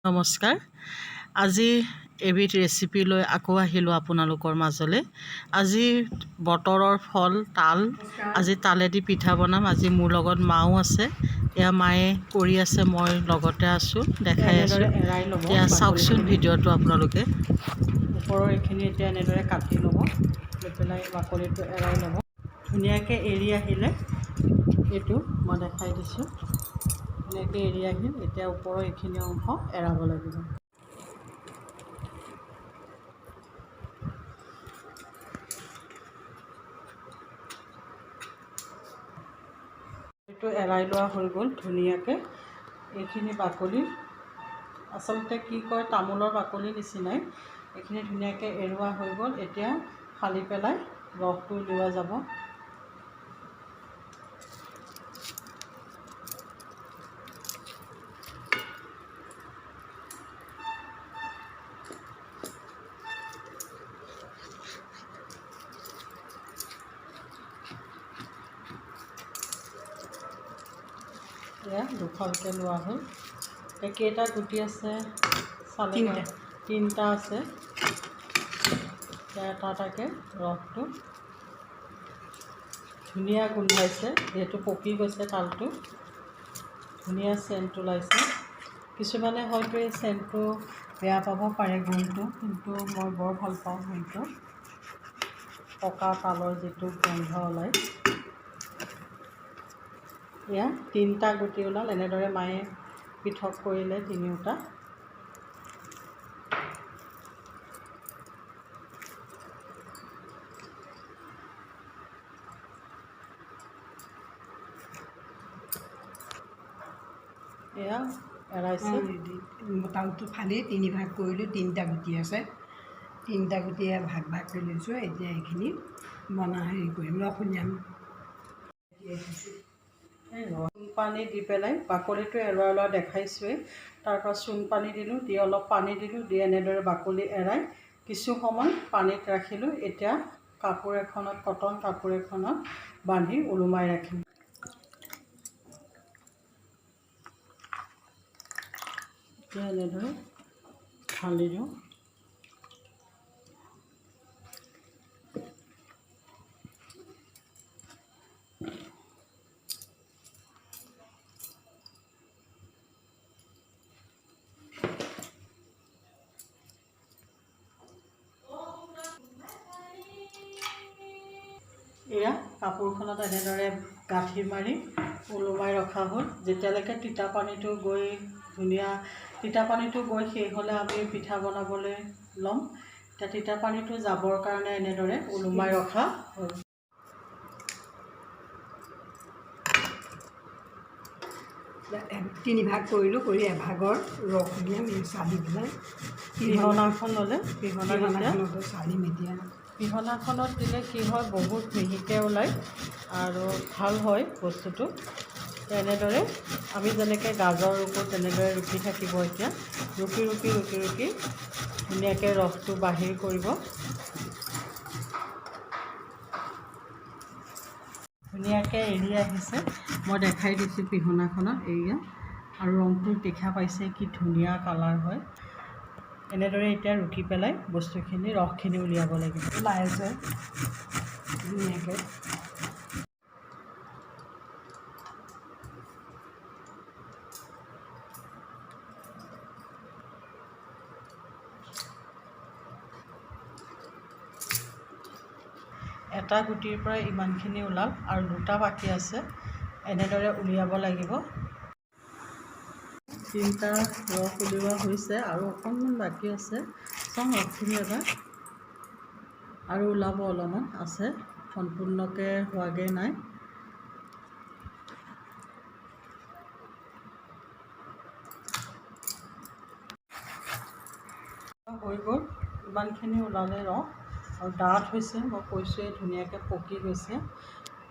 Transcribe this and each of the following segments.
নমস্কাৰ। আজি এবিধ ৰেচিপি লৈ আকৌ আহিলোঁ আপোনালোকৰ মাজলৈ। আজি বতৰৰ ফল তাল, আজি তালেদি পিঠা বনাম। আজি মোৰ লগত মাও আছে, এয়া মায়ে কৰি আছে, মই লগতে আছোঁ, দেখাই আছোঁ। এতিয়া চাওকচোন ভিডিঅ'টো আপোনালোকে। ওপৰৰ এইখিনি এতিয়া এনেদৰে কাটি ল'ব, লৈ পেলাই বাকলিটো এৰাই ল'ব। ধুনীয়াকৈ এৰি আহিলে এইটো মই দেখাই দিছোঁ। ধুনীয়াকৈ এৰি আহিল, এতিয়া ওপৰৰ এইখিনি অংশ এৰাব লাগিব। এইটো এৰাই লোৱা হৈ গ'ল ধুনীয়াকৈ। এইখিনি বাকলি আচলতে কি কয়, তামোলৰ বাকলিৰ নিচিনাই। এইখিনি ধুনীয়াকৈ এৰুৱা হৈ গ'ল। এতিয়া ফালি পেলাই ৰসটো উলিওৱা যাব। এয়া দুফালকৈ লোৱা হ'ল। এতিয়া কেইটা গুটি আছে চালে, তিনিটা আছে। এতিয়া এটা এটাকৈ ৰসটো ধুনীয়া গোন্ধাইছে, যিহেতু পকি গৈছে তালটো, ধুনীয়া চেণ্ট ওলাইছে। কিছুমানে হয়তো এই চেণ্টটো বেয়া পাব পাৰে, গোন্ধটো, কিন্তু মই বৰ ভাল পাওঁ গোন্ধটো, পকা তালৰ যিটো গোন্ধ ওলায়। এয়া তিনিটা গুটি ওলাল। এনেদৰে মায়ে পৃথক কৰিলে তিনিওটা। এয়া এৰাইছে। তালটো ফালি তিনি ভাগ কৰিলোঁ, তিনিটা গুটি আছে, তিনিটা গুটি ভাগ ভাগ কৰি লৈছোঁ। এতিয়া এইখিনি হেৰি কৰিম, ৰস উলিয়াম। চূণ পানী দি পেলাই বাকলিটো এৰুৱা দেখাইছোৱেই। তাৰপৰা চূণ পানী দিলোঁ, দি অলপ পানী দিলোঁ, দি এনেদৰে বাকলি এৰাই কিছু সময় পানীত ৰাখিলোঁ। এতিয়া কাপোৰ এখনত, কটন কাপোৰ এখনত বান্ধি ওলোমাই ৰাখিম। এতিয়া এনেদৰে ঢালি দিওঁ। এয়া কাপোৰখনত এনেদৰে গাঁঠি মাৰি ওলোমাই ৰখা হ'ল। যেতিয়ালৈকে তিতা পানীটো গৈ শেষ হ'লে আমি পিঠা বনাবলৈ ল'ম। এতিয়া তিতা পানীটো যাবৰ কাৰণে এনেদৰে ওলোমাই ৰখা হ'ল। তিনি ভাগ কৰিলোঁ, কৰি এভাগৰ ৰস উলিয়াম, চালি পেলাই পিহনাখন ল'লে, পিহনাখনতো চালিম। এতিয়া পিহনাখনত দিলে কি হয়, বহুত মিহিকৈ ওলায় আৰু ভাল হয় বস্তুটো। এনেদৰে আমি যেনেকৈ গাজৰ ৰুকোঁ তেনেদৰে ৰুকি থাকিব। এতিয়া ৰুকি ৰুকি ৰুকি ৰুকি ধুনীয়াকৈ ৰসটো বাহিৰ কৰিব। ধুনীয়াকৈ এৰি আহিছে, মই দেখাই দিছোঁ পিহনাখনত এয়া, আৰু ৰংটো দেখা পাইছে কি ধুনীয়া কালাৰ হয়। এনেদৰে এতিয়া ৰুকি পেলাই বস্তুখিনি, ৰসখিনি উলিয়াব লাগিব। ওলাই আছে ধুনীয়াকৈ। এটা গুটিৰ পৰা ইমানখিনি ওলাল আৰু দুটা বাকী আছে, এনেদৰে উলিয়াব লাগিব। তিনিটা ৰস উলিওৱা হৈছে আৰু অকণমান বাকী আছে। চাওঁ ৰসখিনি এবাৰ, আৰু ওলাব, অলপমান আছে, সম্পূৰ্ণকৈ হোৱাগৈ নাই। হৈ গ'ল, ইমানখিনি ওলালে ৰস, আৰু ডাঠ হৈছে, মই কৈছোঁৱেই ধুনীয়াকৈ পকি গৈছে।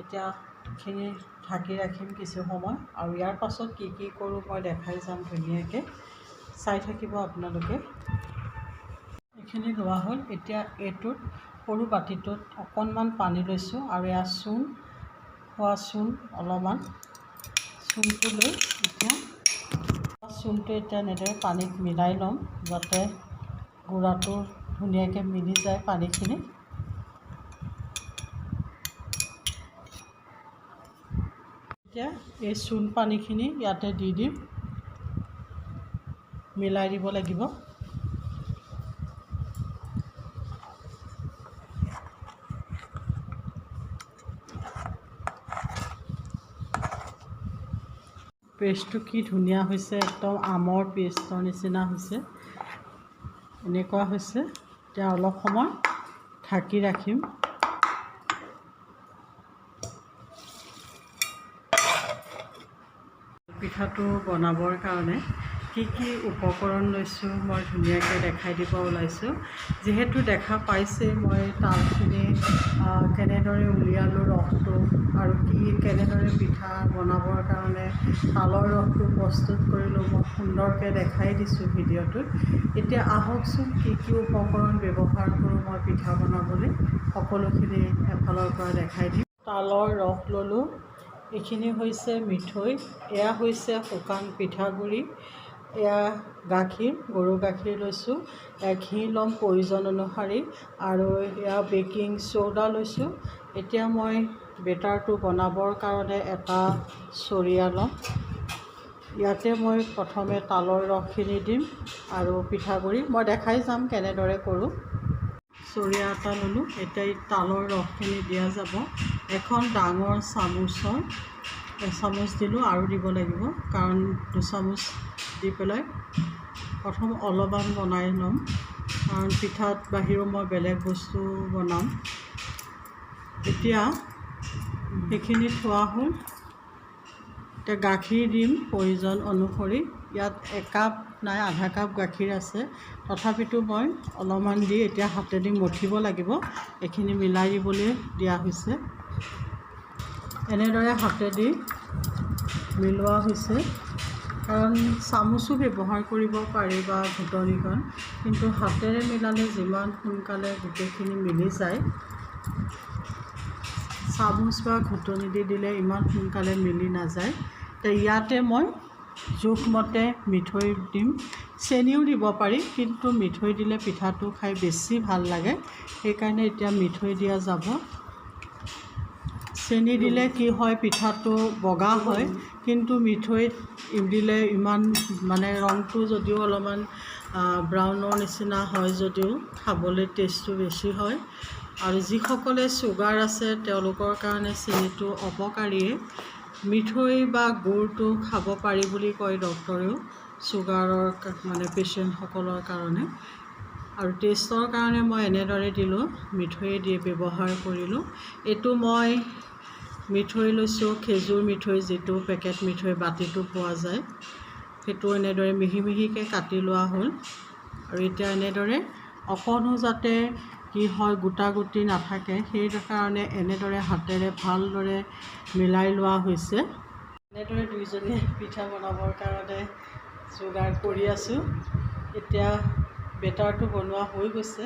এতিয়া এইখিনি ঢাকি ৰাখিম কিছু সময়, আৰু ইয়াৰ পাছত কি কি কৰোঁ মই দেখাই যাম ধুনীয়াকৈ, চাই থাকিব আপোনালোকে। এইখিনি লোৱা হ'ল। এতিয়া এইটোত সৰু বাতিটোত অকণমান পানী লৈছোঁ, আৰু এয়া খোৱা চূণ অলপমান, চূণটো লৈ এতিয়া চূণটো এতিয়া এনেদৰে পানীত মিলাই ল'ম যাতে গুড়াটো ধুনীয়াকৈ মিলি যায় পানীখিনি। এতিয়া এই চূণ পানীখিনি ইয়াতে দি দিম, মিলাই দিব লাগিব। পেষ্টটো কি ধুনীয়া হৈছে, একদম আমৰ পেষ্টৰ নিচিনা হৈছে। এনেকুৱা হৈছে। এতিয়া অলপ সময় ঢাকি ৰাখিম। পিঠাটো বনাবৰ কাৰণে কি কি উপকৰণ লৈছোঁ মই ধুনীয়াকৈ দেখাই দিব ওলাইছোঁ। যিহেতু দেখা পাইছে মই তালখিনি কেনেদৰে উলিয়ালোঁ ৰসটো, আৰু কেনেদৰে পিঠা বনাবৰ কাৰণে তালৰ ৰসটো প্ৰস্তুত কৰিলোঁ, মই সুন্দৰকৈ দেখাই দিছোঁ ভিডিঅ'টোত। এতিয়া আহকচোন কি কি উপকৰণ ব্যৱহাৰ কৰোঁ মই পিঠা বনাবলৈ, সকলোখিনি এফালৰ পৰা দেখাই দিম। তালৰ ৰস ল'লোঁ, এইখিনি হৈছে মিঠৈ, এয়া হৈছে শুকান পিঠাগুড়ি, এয়া গাখীৰ, গৰু গাখীৰ লৈছোঁ, ঘি ল'ম প্ৰয়োজন অনুসৰি, আৰু এয়া বেকিং চ'ডা লৈছোঁ। এতিয়া মই বেটাৰটো বনাবৰ কাৰণে এটা চৰিয়া ল'ম। ইয়াতে মই প্ৰথমে তালৰ ৰসখিনি দিম আৰু পিঠাগুড়ি মই দেখাই যাম কেনেদৰে কৰোঁ। চৰিয়া এটা ল'লোঁ, এতিয়া তালৰ ৰসখিনি দিয়া যাব। এখন ডাঙৰ চামুচৰ এচামুচ দিলোঁ, আৰু দিব লাগিব কাৰণ দুচামুচ দি পেলাই প্ৰথম অলপমান বনাই ল'ম, কাৰণ পিঠাত বাহিৰেও মই বেলেগ বস্তু বনাম। এতিয়া সেইখিনি থোৱা হ'ল। এতিয়া গাখীৰ দিম প্ৰয়োজন অনুসৰি। ইয়াত একাপ নাই আধা কাপ গাখীৰ আছে, তথাপিতো মই অলপমান দি এতিয়া হাতেদি মঠিব লাগিব। এইখিনি মিলাই দিবলৈ দিয়া হৈছে। এনেদৰে হাতেদি মিলোৱা হৈছে, কাৰণ চামুচো ব্যৱহাৰ কৰিব পাৰি বা ঘুটনিখন, কিন্তু হাতেৰে মিলালে যিমান সোনকালে গোটেইখিনি মিলি যায়, চামুচ বা ঘুটনি দি দিলে ইমান সোনকালে মিলি নাযায়। ইয়াতে মই জোখমতে মিঠৈ দিম, চেনিও দিব পাৰি, কিন্তু মিঠৈ দিলে পিঠাটো খাই বেছি ভাল লাগে, সেইকাৰণে এতিয়া মিঠৈ দিয়া যাব। চেনি দিলে কি হয়, পিঠাটো বগা হয়, কিন্তু মিঠৈত দিলে ইমান ৰংটো যদিও অলপমান ব্ৰাউনৰ নিচিনা হয়, যদিও খাবলৈ টেষ্টটো বেছি হয়। আৰু যিসকলে চুগাৰ আছে তেওঁলোকৰ কাৰণে চেনিটো অপকাৰীয়ে, মিঠৈ বা গুড়টো খাব পাৰি বুলি কয় ডক্তৰেও, চুগাৰৰ পেচেণ্টসকলৰ কাৰণে। আৰু টেষ্টৰ কাৰণে মই এনেদৰে দিলোঁ, মিঠৈ দি ব্যৱহাৰ কৰিলোঁ। এইটো মই মিঠৈ লৈছোঁ, খেজুৰ মিঠৈ, যিটো পেকেট মিঠৈ বাতিটো পোৱা যায়, সেইটো এনেদৰে মিহি মিহিকৈ কাটি লোৱা হ'ল। আৰু এতিয়া এনেদৰে অকণো যাতে কি হয় গোটা গুটি নাথাকে, সেইকাৰণে এনেদৰে হাতেৰে ভালদৰে মিলাই লোৱা হৈছে। এনেদৰে দুইজনীয়ে পিঠা বনাবৰ কাৰণে যোগাৰ কৰি আছোঁ। এতিয়া বেটাৰটো বনোৱা হৈ গৈছে।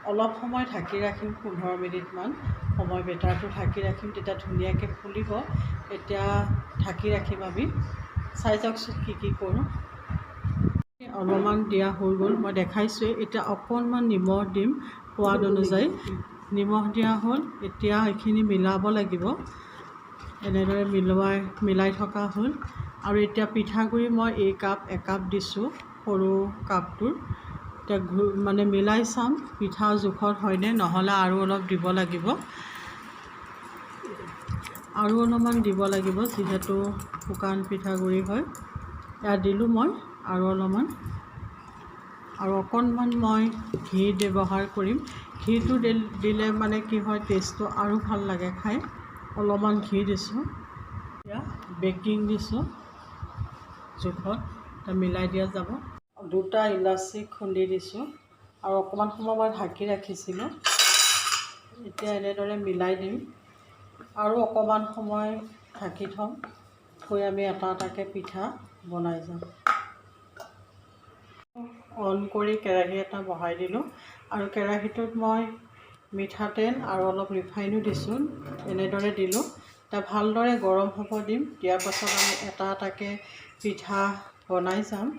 অলপ সময় ঢাকি ৰাখিম, 15 মিনিটমান সময় বেটাৰটো ঢাকি ৰাখিম, তেতিয়া ধুনীয়াকৈ ফুলিব। এতিয়া ঢাকি ৰাখিম আমি। চাই যাওকচোন কি কি কৰোঁ। অলপমান দিয়া হৈ গ'ল, মই দেখাইছোঁৱেই। এতিয়া অকণমান নিমখ দিম সোৱাদ অনুযায়ী, নিমখ দিয়া হ'ল। এতিয়া এইখিনি মিলাব লাগিব, এনেদৰে মিলাই থকা হ'ল। আৰু এতিয়া পিঠাগুড়ি মই একাপ দিছোঁ, সৰু কাপটোৰ। এতিয়া মিলাই চাম পিঠা জোখত হয়নে, নহ'লে আৰু অলপ দিব লাগিব, আৰু অলপমান দিব লাগিব, যিহেতু শুকান পিঠাগুড়ি হয়। এয়া দিলোঁ মই আৰু অলপমান, আৰু অকণমান মই ঘি ব্যৱহাৰ কৰিম। ঘিটো দিলে কি হয়, টেষ্টটো আৰু ভাল লাগে খাই। অলপমান ঘি দিছোঁ। এতিয়া বেকিং দিছোঁ জোখত, মিলাই দিয়া যাব। 2টা ইলাচি খুন্দি দিছোঁ, আৰু অকণমান সময় মই ঢাকি ৰাখিছিলোঁ। এতিয়া এনেদৰে মিলাই দিম, আৰু অকণমান সময় ঢাকি থ'ম, থৈ আমি এটা এটাকৈ পিঠা বনাই যাম। অন কৰি কেৰাহী এটা বহাই দিলোঁ, আৰু কেৰাহীটোত মই মিঠাতেল আৰু অলপ ৰিফাইনো দিছোঁ। এনেদৰে দিলোঁ। এতিয়া ভালদৰে গৰম হ'ব দিম। দিয়াৰ পাছত আমি এটা এটাকৈ পিঠা বনাই যাম।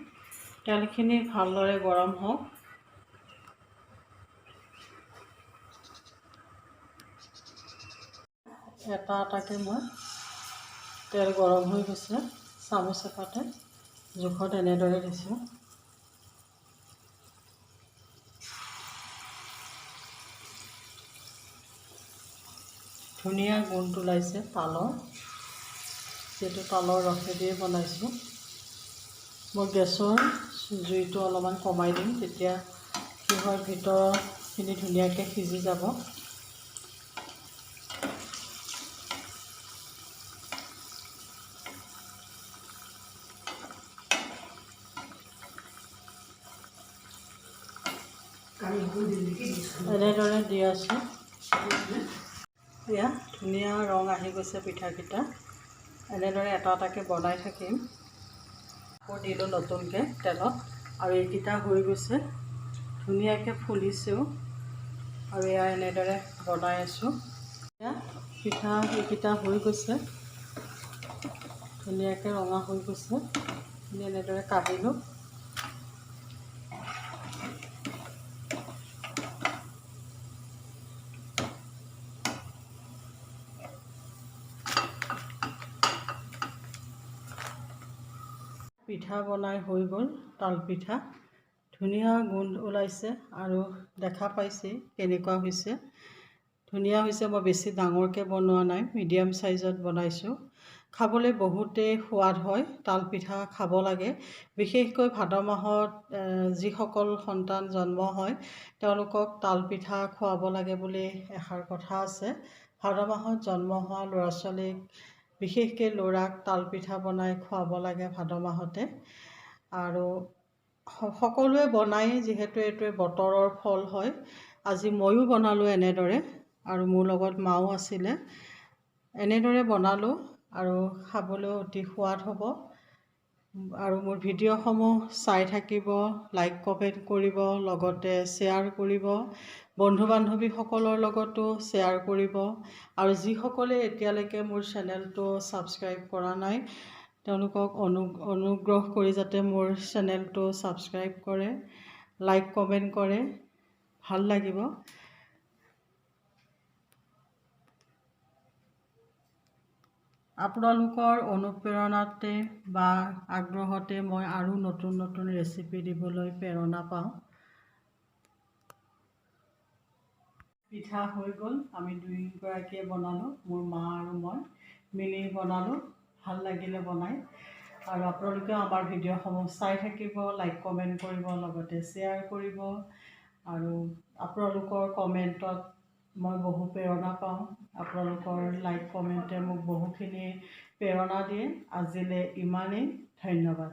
তেলখিনি ভালদৰে গৰম হওক। এটা এটাকৈ মই তেল গৰম হৈ গৈছে, চামুচ এপাতে জোখত এনেদৰে দিছোঁ। ধুনীয়া গোন্ধ ওলাইছে তালৰ, যিটো তালৰ ৰসেদিয়ে বনাইছোঁ। মই গেছৰ জুইটো অলপমান কমাই দিম, তেতিয়া কি হয় ভিতৰখিনি ধুনীয়াকৈ সিজি যাব। এনেদৰে দি আছোঁ। এয়া ধুনীয়া ৰং আহি গৈছে পিঠাকেইটা। এনেদৰে এটা এটাকৈ বনাই থাকিম। আকৌ দিলোঁ নতুনকৈ তেলত, আৰু এইকেইটা হৈ গৈছে, ধুনীয়াকৈ ফুলিছেও। আৰু এয়া এনেদৰে বনাই আছোঁ। এয়া পিঠা এইকেইটা হৈ গৈছে, ধুনীয়াকৈ ৰঙা হৈ গৈছে। এনেদৰে কাঢ়িলোঁ। পিঠা বনাই হৈ গ'ল, তাল পিঠা। ধুনীয়া গোন্ধ ওলাইছে আৰু দেখা পাইছে কেনেকুৱা হৈছে। ধুনীয়া হৈছে। মই বেছি ডাঙৰকৈ বনোৱা নাই, মিডিয়াম চাইজত বনাইছোঁ। খাবলৈ বহুতেই সোৱাদ হয়। তাল পিঠা খাব লাগে। বিশেষকৈ ভাদ মাহত যিসকল সন্তান জন্ম হয় তেওঁলোকক তাল পিঠা খুৱাব লাগে বুলি এষাৰ কথা আছে। ভাদ মাহত জন্ম হোৱা ল'ৰা ছোৱালীক, বিশেষকৈ ল'ৰাক তাল পিঠা বনাই খুৱাব লাগে ভাদ মাহতে। আৰু সকলোৱে বনায়, যিহেতু এইটোৱে বতৰৰ ফল হয়। আজি ময়ো বনালোঁ এনেদৰে, আৰু মোৰ লগত মাও আছিলে। এনেদৰে বনালোঁ আৰু খাবলৈ অতি সোৱাদ হ'ব। আৰু মোৰ ভিডিঅ'সমূহ চাই থাকিব, লাইক কমেণ্ট কৰিব, লগতে শ্বেয়াৰ কৰিব। বন্ধু বান্ধৱীসকলৰ লগতো শ্বেয়াৰ কৰিব। আৰু যিসকলে এতিয়ালৈকে মোৰ চেনেলটো ছাবস্ক্ৰাইব কৰা নাই তেওঁলোকক অনুগ্ৰহ কৰি যাতে মোৰ চেনেলটো ছাবস্ক্ৰাইব কৰে, লাইক কমেণ্ট কৰে, ভাল লাগিব। আপোনালোকৰ অনুপ্ৰেৰণাতে বা আগ্ৰহতে মই আৰু নতুন নতুন ৰেচিপি দিবলৈ প্ৰেৰণা পাওঁ। পিঠা হৈ গ'ল। আমি দুয়োগৰাকীয়ে বনালোঁ, মোৰ মা আৰু মই মিলি বনালোঁ। ভাল লাগিলে বনাই। আৰু আপোনালোকেও আমাৰ ভিডিঅ'সমূহ চাই থাকিব, লাইক কমেণ্ট কৰিব, লগতে শ্বেয়াৰ কৰিব। আৰু আপোনালোকৰ কমেণ্টত মই বহু প্ৰেৰণা পাওঁ। আপোনালোকৰ লাইক কমেণ্টে মোক বহুখিনি প্ৰেৰণা দিয়ে। আজিলৈ ইমানেই। ধন্যবাদ।